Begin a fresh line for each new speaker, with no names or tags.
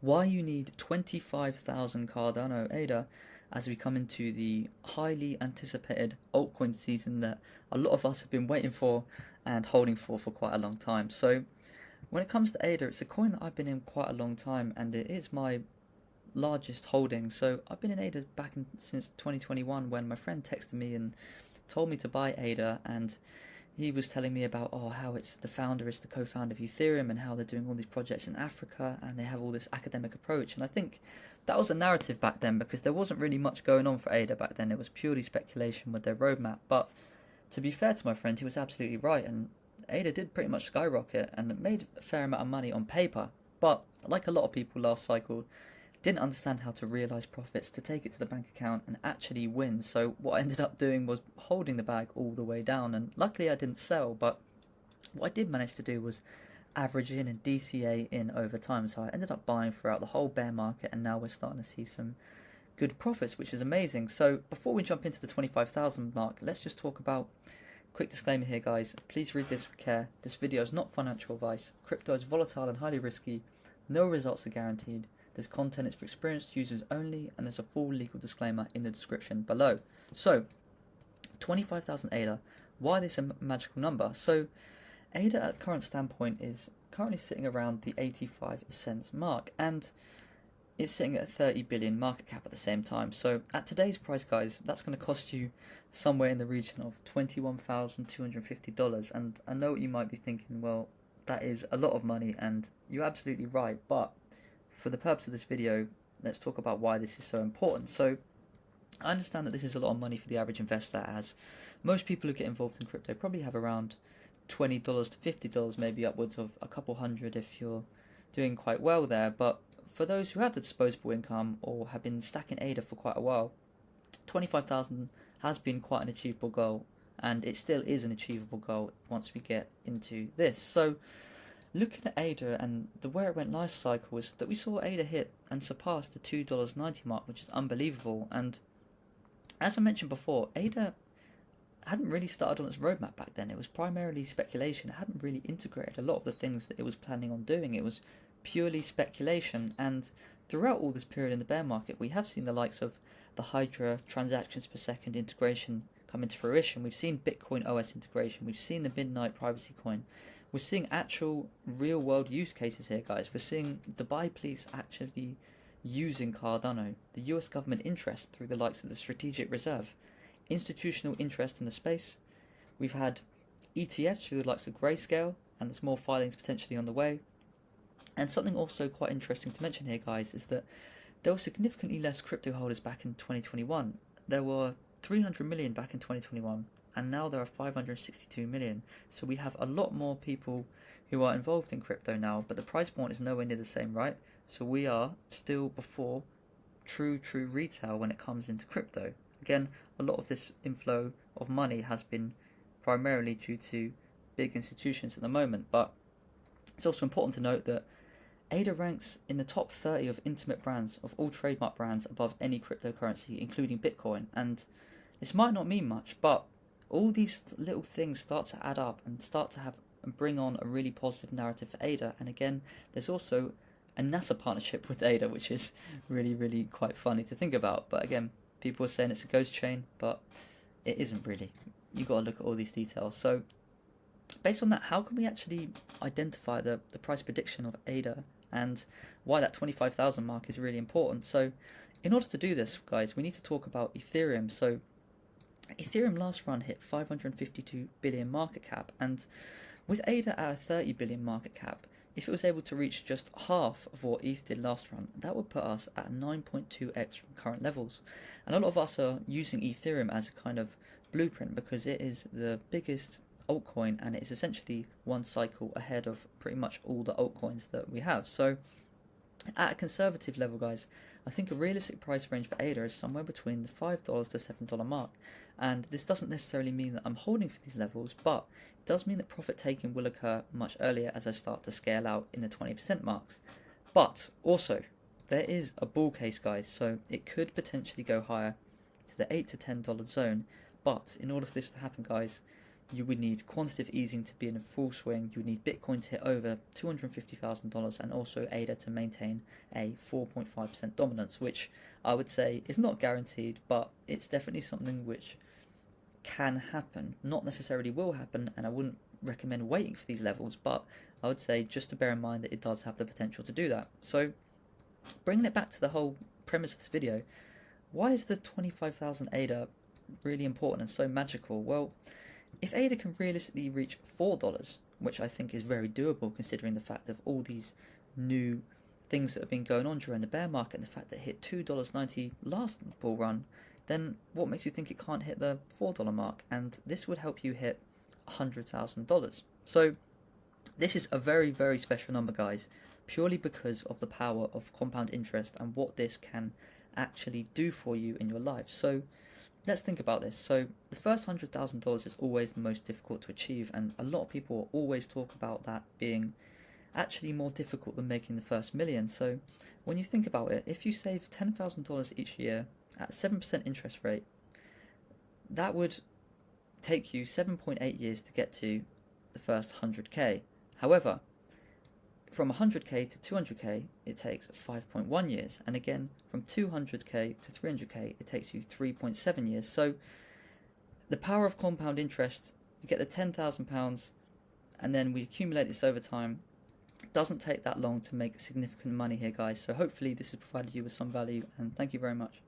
why you need 25,000 Cardano ADA as we come into the highly anticipated altcoin season that a lot of us have been waiting for and holding for quite a long time. So when it comes to ADA, it's a coin that I've been in quite a long time, and it is my largest holding. So I've been in ADA since 2021 when my friend texted me and told me to buy ADA, and he was telling me about how it's the co-founder of Ethereum, and how they're doing all these projects in Africa and they have all this academic approach. And I think that was a narrative back then because there wasn't really much going on for ADA back then. It was purely speculation with their roadmap. But to be fair to my friend, he was absolutely right, and ADA did pretty much skyrocket and it made a fair amount of money on paper. But like a lot of people last cycle, didn't understand how to realize profits, to take it to the bank account and actually win. So what I ended up doing was holding the bag all the way down, and luckily I didn't sell, but what I did manage to do was average in and DCA in over time. So I ended up buying throughout the whole bear market, and now we're starting to see some good profits, which is amazing. So before we jump into the 25,000 mark, let's just talk about, quick disclaimer here guys, please read this with care. This video is not financial advice. Crypto is volatile and highly risky. No results are guaranteed. This content is for experienced users only, and there's a full legal disclaimer in the description below. So, 25,000 ADA. Why this a magical number? So, ADA at current standpoint is currently sitting around the 85 cents mark, and it's sitting at a 30 billion market cap at the same time. So, at today's price, guys, that's going to cost you somewhere in the region of $21,250. And I know what you might be thinking, well, that is a lot of money, and you're absolutely right, but for the purpose of this video, let's talk about why this is so important. So I understand that this is a lot of money for the average investor, as most people who get involved in crypto probably have around $20 to $50, maybe upwards of a couple hundred if you're doing quite well there. But for those who have the disposable income or have been stacking ADA for quite a while, 25,000 has been quite an achievable goal, and it still is an achievable goal once we get into this. So looking at ADA and the way it went last cycle was that we saw ADA hit and surpass the $2.90 mark, which is unbelievable. And as I mentioned before, ADA hadn't really started on its roadmap back then. It was primarily speculation. It hadn't really integrated a lot of the things that it was planning on doing. It was purely speculation. And throughout all this period in the bear market, we have seen the likes of the Hydra transactions per second integration come into fruition. We've seen Bitcoin OS integration. We've seen the Midnight Privacy Coin. We're seeing actual real world use cases here, guys. We're seeing Dubai police actually using Cardano, the US government interest through the likes of the Strategic Reserve, institutional interest in the space. We've had ETFs through the likes of Grayscale, and there's more filings potentially on the way. And something also quite interesting to mention here, guys, is that there were significantly less crypto holders back in 2021. There were 300 million back in 2021, and now there are 562 million. So we have a lot more people who are involved in crypto now, but the price point is nowhere near the same, right? So we are still before true retail when it comes into crypto. Again, a lot of this inflow of money has been primarily due to big institutions at the moment, but it's also important to note that ADA ranks in the top 30 of intimate brands, of all trademark brands, above any cryptocurrency, including Bitcoin. And this might not mean much, but all these little things start to add up and start to have and bring on a really positive narrative for ADA. And again, there's also a NASA partnership with ADA, which is really quite funny to think about. But again, people are saying it's a ghost chain, but it isn't really. You've got to look at all these details. So based on that, how can we actually identify the price prediction of ADA and why that 25,000 mark is really important? So in order to do this, guys, we need to talk about Ethereum. So Ethereum last run hit 552 billion market cap, and with ADA at a 30 billion market cap, if it was able to reach just half of what ETH did last run, that would put us at 9.2x from current levels. And a lot of us are using Ethereum as a kind of blueprint because it is the biggest altcoin, and it is essentially one cycle ahead of pretty much all the altcoins that we have. So at a conservative level, guys, I think a realistic price range for ADA is somewhere between the $5 to $7 mark. And this doesn't necessarily mean that I'm holding for these levels, but it does mean that profit taking will occur much earlier as I start to scale out in the 20% marks. But also, there is a bull case, guys, so it could potentially go higher to the $8 to $10 zone. But in order for this to happen, guys, you would need quantitative easing to be in a full swing. You would need Bitcoin to hit over $250,000 and also ADA to maintain a 4.5% dominance, which I would say is not guaranteed, but it's definitely something which can happen. Not necessarily will happen, and I wouldn't recommend waiting for these levels, but I would say just to bear in mind that it does have the potential to do that. So bringing it back to the whole premise of this video, why is the 25,000 ADA really important and so magical? Well, if ADA can realistically reach $4, which I think is very doable considering the fact of all these new things that have been going on during the bear market and the fact that it hit $2.90 last bull run, then what makes you think it can't hit the $4 mark? And this would help you hit $100,000. So this is a very, very special number, guys, purely because of the power of compound interest and what this can actually do for you in your life. So let's think about this. So the first $100,000 is always the most difficult to achieve, and a lot of people always talk about that being actually more difficult than making the first million. So when you think about it, if you save $10,000 each year at 7% interest rate, that would take you 7.8 years to get to the first 100k. However, from 100k to 200k, it takes 5.1 years. And again, from 200k to 300k, it takes you 3.7 years. So the power of compound interest, you get the £10,000, and then we accumulate this over time. It doesn't take that long to make significant money here, guys. So hopefully this has provided you with some value, and thank you very much.